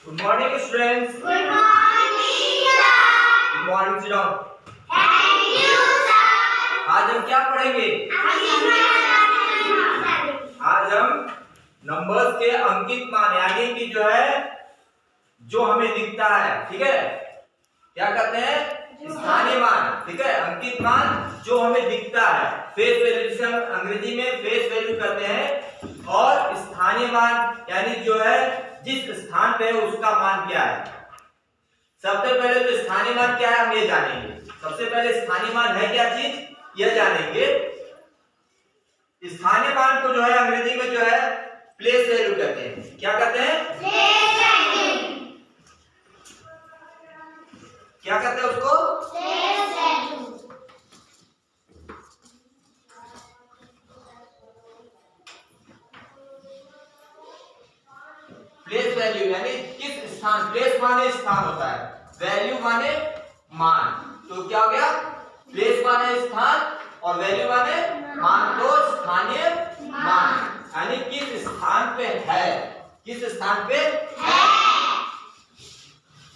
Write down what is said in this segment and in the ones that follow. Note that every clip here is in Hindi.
Good morning, students. Good morning, sir. Good morning, sit down. Thank you, sir. आज हम क्या पढ़ेंगे? आज हम नंबर्स के अंकित मान यानी कि जो है जो हमें दिखता है, ठीक है, क्या कहते हैं? स्थानीय मान, ठीक है, अंकित मान जो हमें दिखता है, फेस वैल्यू, जिसे हम अंग्रेजी में फेस वैल्यू कहते हैं। और स्थानीय मान यानी जो है जिस स्थान पे है उसका मान क्या है। सबसे पहले तो स्थानीय मान क्या है हम ये जानेंगे। सबसे पहले स्थानीय मान है क्या चीज यह जानेंगे। स्थानीय मान को जो है अंग्रेजी में जो है प्लेस वैल्यू कहते हैं। क्या कहते हैं? Place value. क्या कहते हैं उसको? Place value. प्लेस वैल्यू यानी किस स्थान, प्लेस माने स्थान होता है, वैल्यू माने मान। तो क्या हो गया? प्लेस माने स्थान और वैल्यू माने मान, तो स्थानीय मान यानी किस स्थान पे है, किस स्थान पे है।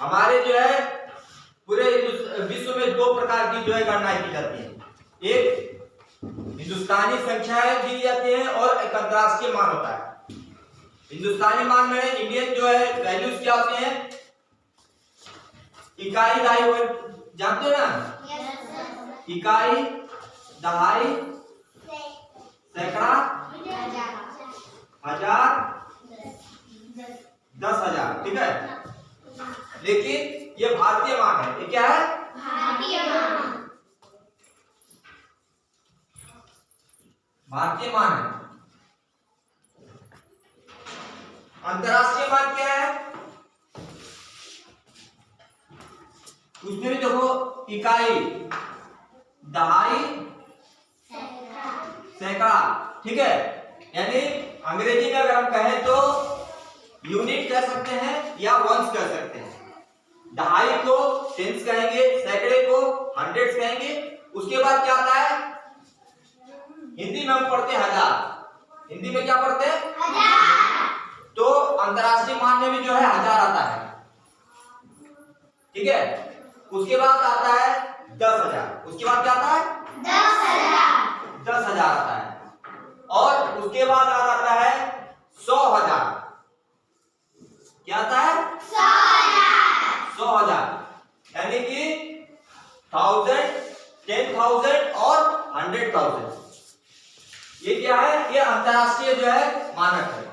हमारे जो है पूरे विश्व में दो प्रकार की जो है गणनाएं की जाती है। एक हिंदुस्तानी संख्याएं दी जाती है और एक अंतरराष्ट्रीय मान होता है। हिंदुस्तानी मान में इंडियन जो है वैल्यूज क्या होते हैं? इकाई, दहाई, जानते हो ना? इकाई, दहाई, सैकड़ा, हजार, 10,000, ठीक है। लेकिन ये भारतीय मान है। ये क्या है? भारतीय मान। भारतीय मान है। अंतरराष्ट्रीय मान क्या है? उसमें भी देखो इकाई, दहाई, सैकड़ा, ठीक है। यानी अंग्रेजी में अगर हम कहें तो यूनिट कह सकते हैं या वंस कह सकते हैं। दहाई को टेंस कहेंगे, सैकड़े को हंड्रेड्स कहेंगे। उसके बाद क्या आता है? हिंदी में हम पढ़ते हैं हजार। हिंदी में क्या पढ़ते हैं? हजार। तो अंतरराष्ट्रीय मान में भी जो है हजार आता है, ठीक है। उसके बाद आता है 10,000। उसके बाद क्या आता है? 10,000। 10,000 आता है। और उसके बाद आ जाता है 100,000। क्या आता है? 100,000 यानी कि 1000, 10,000 और 100,000। ये क्या है? ये अंतरराष्ट्रीय जो है मानक है।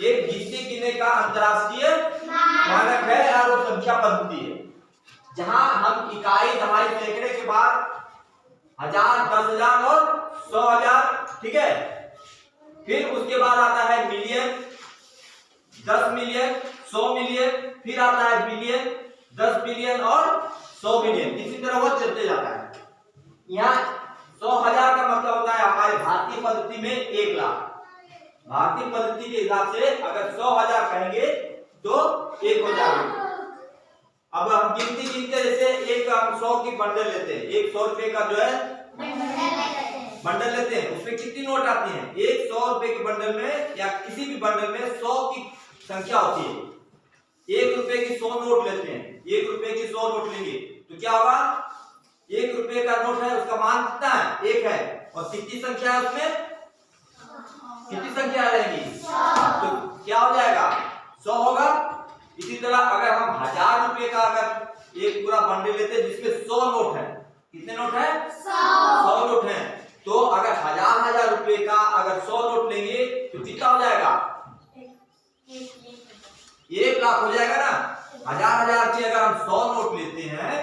एक गिनती गिनने का अंतरराष्ट्रीय मानक है और वो संख्या पद्धति है, जहां हम इकाई, दहाई, सैकड़े के बाद 1000, 10,000 और 100,000, ठीक है। फिर उसके बाद आता है मिलियन, 10 मिलियन, 100 मिलियन, फिर आता है बिलियन, 10 बिलियन और 100 बिलियन। इसी तरह वो चलते जाता है। यहाँ 100,000 का मतलब होता है हमारे भारतीय पद्धति में 1 लाख। भारतीय पद्धति के हिसाब से अगर 100,000 कहेंगे तो 1,000। अब हम गिनती गिनते, जैसे एक हम 100 की बंडल लेते हैं, एक 100 रुपए का जो है बंडल लेते हैं। उसमें कितनी नोट आती हैं? एक 100 रुपए के बंडल में या किसी भी बंडल में 100 की संख्या होती है। 1 रुपए की 100 नोट लेते हैं, 1 रुपए की 100 नोट लेंगे तो क्या होगा? 1 रुपए का नोट है, उसका मान कितना है? 1 है। और कितनी संख्या है उसमें? कितनी संख्या रहेगी? तो क्या हो जाएगा? 100 होगा। इसी तरह अगर हम 1000 रुपए का अगर एक पूरा बंडल लेते हैं जिसमें 100 नोट है, कितने नोट है? 100 नोट है। तो अगर 1000 रुपए का अगर 100 नोट लेंगे तो कितना हो जाएगा? 1 लाख हो जाएगा ना। 1000 की अगर हम 100 नोट लेते हैं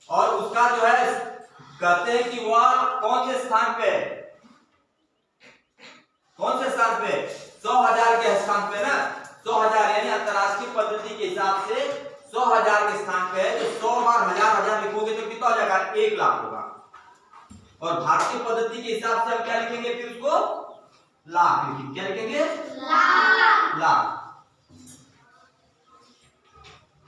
और उसका जो है कहते हैं कि वह कौन से स्थान पे है? कौन से स्थान पे? 100,000 के स्थान पे ना। 100,000 यानी अंतरराष्ट्रीय पद्धति के हिसाब से 100,000 के स्थान पे है। तो 100 बार 1000 लिखोगे तो कितना हो जाएगा? 1 लाख होगा। और भारतीय पद्धति के हिसाब से हम क्या लिखेंगे? फिर उसको लाख लिखेंगे। क्या लिखेंगे? लाख।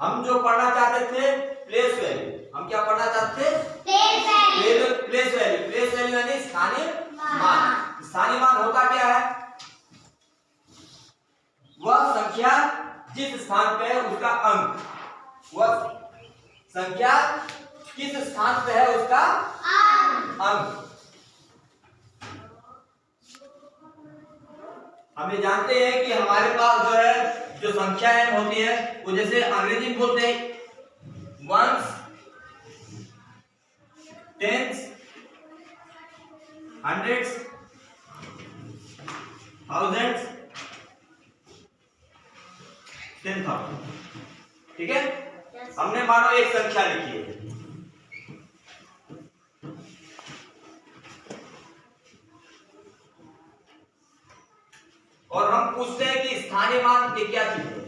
हम जो पढ़ना चाहते थे प्लेस वैल्यू, हम क्या पढ़ना चाहते थे? Place value. प्लेस वैल्यू यानी स्थानीय मान। स्थानीय मान होता क्या है? वह संख्या जिस स्थान पे है उसका अंक, वह संख्या किस स्थान पे है उसका अंक। हम ये जानते हैं कि हमारे पास जो है जो संख्या n होती है वो जैसे अंग्रेजी में बोलते हैं वंस, टेंस, हंड्रेड्स, थाउजेंड्स, 10,000। ठीक है, हमने मानो एक संख्या लिखी है, और हम पूछते हैं कि स्थानीय मान ये क्या चीज है।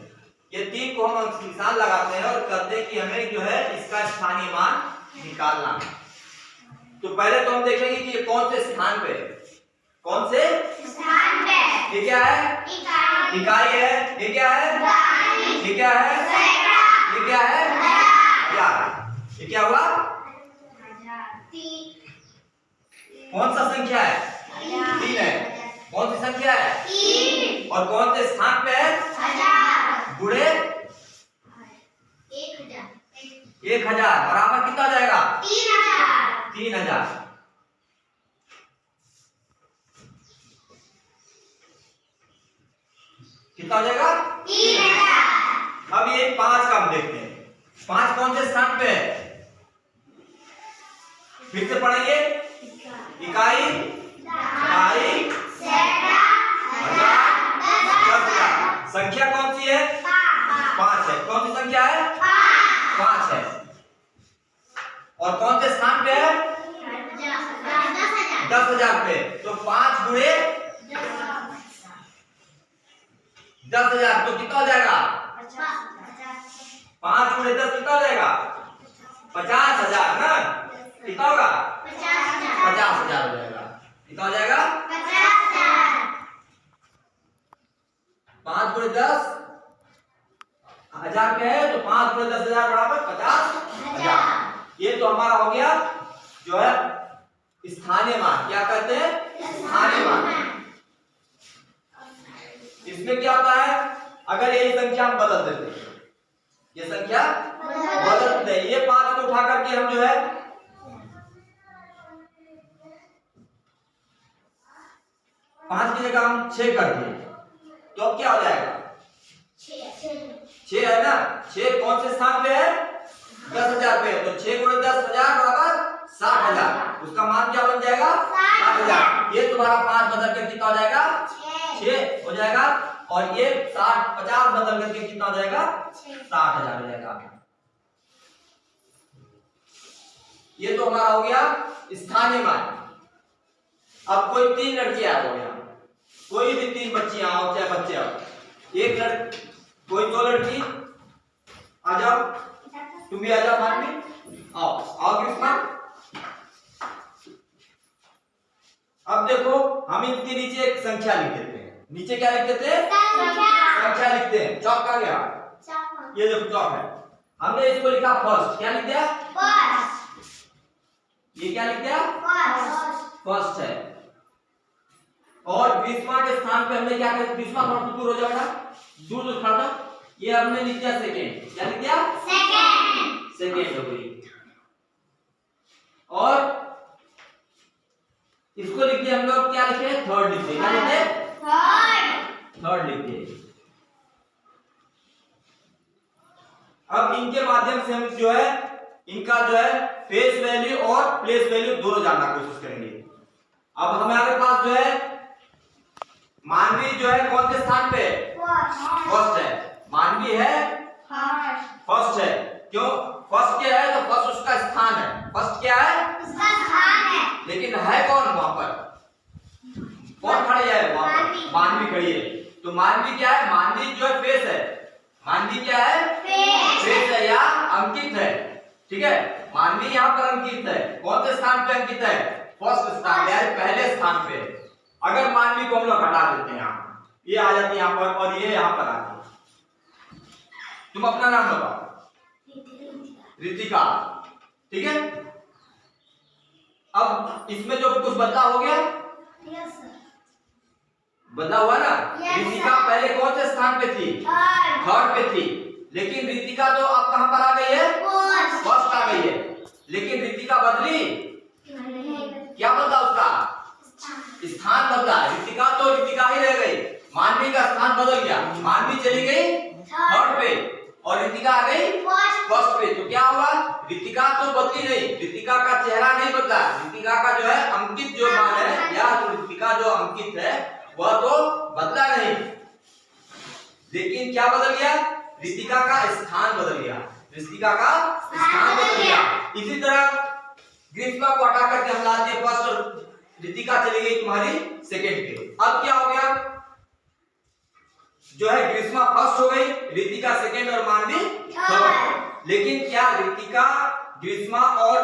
ये 3 को हम निशान लगाते हैं और कहते हैं कि हमें जो है इसका स्थानीय मान निकालना है। तो पहले तो हम देखेंगे कि ये कौन से स्थान पे है, कौन से स्थान पे। ये क्या है, इकाई है। ये क्या है, ये क्या है, ये क्या है, हजार। ये क्या हुआ, कौन सा संख्या है, 3 है। कौन सी संख्या है, 3। और कौन से स्थान पे है, 1000। गुणे 1000 बराबर कितना हो जाएगा, 3000। 3000। कितना हो जाएगा, 3000। अब ये 5 का हम देखते हैं, 5 कौन से स्थान पे है, फिर से पढ़ेंगे, इकाई, दहाई, हजार, 10,000। संख्या कौन सी है, 5 है। कौन सी संख्या है, 5 है। और कौन से स्थान पे है, 10,000 पे। तो 5 गुणे 10,000 तो कितना हो जाएगा, 5 गुणे 10 कितना हो जाएगा, 50,000 ना। कितना होगा, 50,000 हो जाएगा। कितना हो जाएगा, 5 गुणे 10 हजार पे है, तो 5 गुणे 10,000 बराबर 50,000। ये तो हमारा हो गया जो है स्थानीय मान। क्या कहते हैं, स्थानीय मान। इसमें क्या होता है, अगर यही संख्या हम बदल देते हैं, ये संख्या बदल देते हैं, ये 5 को उठा करके हम जो है 5 की जगह हम 6 कर दिए, तो अब क्या हो जाएगा, 6 है ना। 6 कौन से स्थान पे है, 10,000 पे है। तो 6 गुणे 10,000 बराबर 60,000। उसका मान क्या बन जाएगा, 60,000। ये तुम्हारा 5 बदल कर कितना हो जाएगा, 6 हो जाएगा। और ये 50 बदल करके कितना हो जाएगा, 60,000 हो जाएगा। ये तो हमारा हो गया स्थानीय मान। अब कोई 3 लड़कियां हो गया, कोई भी 3 बच्चियां आओ चाहे बच्चे आओ, एक लड़की, कोई 2 लड़की, आ जाओ, तुम भी आ जाओ, मान भी आओ, आओ कृष्णा। अब देखो हम इनके नीचे एक संख्या लिख देते हैं। नीचे क्या लिख देते हैं, संख्या लिखते हैं। चौक आ गया, ये देखो चौक है। हमने इसको लिखा फर्स्ट, क्या लिख दिया, ये क्या लिख दिया, फर्स्ट है। और 20वां के स्थान पे हमने क्या किया, 20वां थोड़ा दूर हो जाएगा, दूर दूर खड़ा था, ये हमने लिख दिया सेकेंड। क्या लिख दिया, सेकेंड हो गई। और इसको लिख दिया हम लोग, क्या लिखे, थर्ड लिख दिए। क्या लिखे, थर्ड लिख दिए। अब इनके माध्यम से हम जो है इनका जो है फेस वैल्यू और प्लेस वैल्यू दोनों जानना कोशिश करेंगे। अब हमारे पास जो है मानवी जो है कौन से स्थान पे, फर्स्ट है। मानवी है फर्स्ट है, क्यों, फर्स्ट क्या है, तो फर्स्ट उसका स्थान है। फर्स्ट क्या है, लेकिन है कौन वहां पर, कौन खड़ी है वहां पर, मानवी खड़ी है। तो मानवी क्या है, मानवी जो है फेस है। मानवी क्या है, फेस है या अंकित है। ठीक है, मानवी यहाँ पर अंकित है। कौन से स्थान पे अंकित है, फर्स्ट स्थान पे, पहले स्थान पे। अगर मानवी को हम लोग हटा देते हैं, यहाँ ये आ जाती है यहाँ पर और ये यहाँ पर आती है। तुम अपना नाम बताओ, रितिका। ठीक है, अब इसमें जो कुछ बदलाव हो गया, बदला हुआ ना। Yes, Ritika sir. पहले कौन से स्थान पे थी? थर्ड थर्ड पे थी, लेकिन रितिका तो अब कहां पर आ गई है? फोर्थ फर्स्ट आ गई है। लेकिन रितिका बदली, क्या बदला उसका? स्थान बदला। रितिका तो रितिका ही रह गई, मानवी का स्थान बदल गया। मानवी चली गई थर्ड पे और रितिका आ गई फर्स्ट पे। तो क्या हुआ? रितिका तो बदली नहीं, रितिका का चेहरा नहीं बदला, रितिका का जो है अंकित जो मान है या तो रितिका जो अंकित है वह तो बदला नहीं, लेकिन क्या बदल गया? रितिका का स्थान बदल गया। रितिका का स्थान बदल गया। इसी तरह ग्रीष्मा को हटा करके हम लाते हैं फर्स्ट और रितिका चली गई तुम्हारी सेकंड पे। अब क्या हो गया? जो है ग्रीष्मा फर्स्ट हो गई, रितिका सेकंड और मानवी थर्ड। लेकिन क्या रितिका, ग्रीष्मा और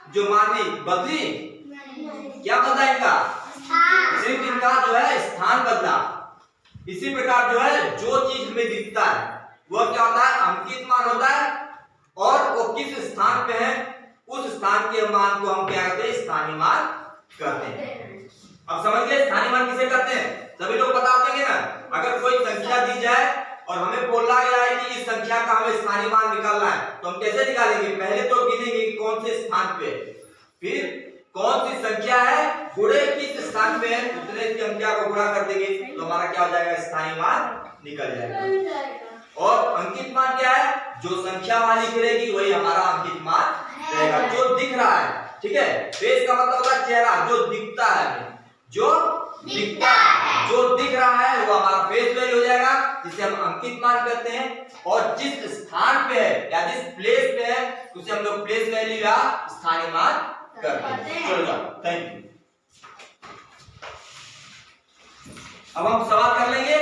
जो मानवी बदली? क्या बदला इनका? सिर्फ इनका जो है स्थान बदला। इसी प्रकार जो है जो चीज हमें दिखता है वह क्या होता है? अंकित मान होता है, और वो किस स्थान पे है उस स्थान के मान को हम क्या करते हैं? स्थानीय मान करते हैं। अब समझ गए स्थानीय मान किसे करते हैं? सभी लोग बता देंगे ना। अगर कोई संख्या दी जाए और हमें बोला गया है कि इस संख्या का हमें स्थानीय मान निकालना है, तो हम कैसे निकालेंगे? पहले तो गिनेंगे कि कौन से स्थान पे, फिर कौन सी संख्या है, गुणे किस स्थान पे है, उतने की संख्या को गुणा कर देंगे तो हमारा क्या हो जाएगा? स्थानीय मान निकल जाएगा। और अंकित मान क्या है? जो संख्या वहां लिखी रहेगी वही हमारा अंकित मान रहेगा, जो दिख रहा है। ठीक है, फेस का मतलब होता है चेहरा, जो दिखता है, जो दिखता है, जो दिख रहा है वो हमारा फेस वैल्यू हो जाएगा, जिसे हम अंकित मान कहते हैं। और जिस स्थान पे है या जिस प्लेस पे है उसे हम लोग प्लेस वैल्यू या स्थानीय मान करते हैं। चलो थैंक यू। अब हम सवाल कर लेंगे।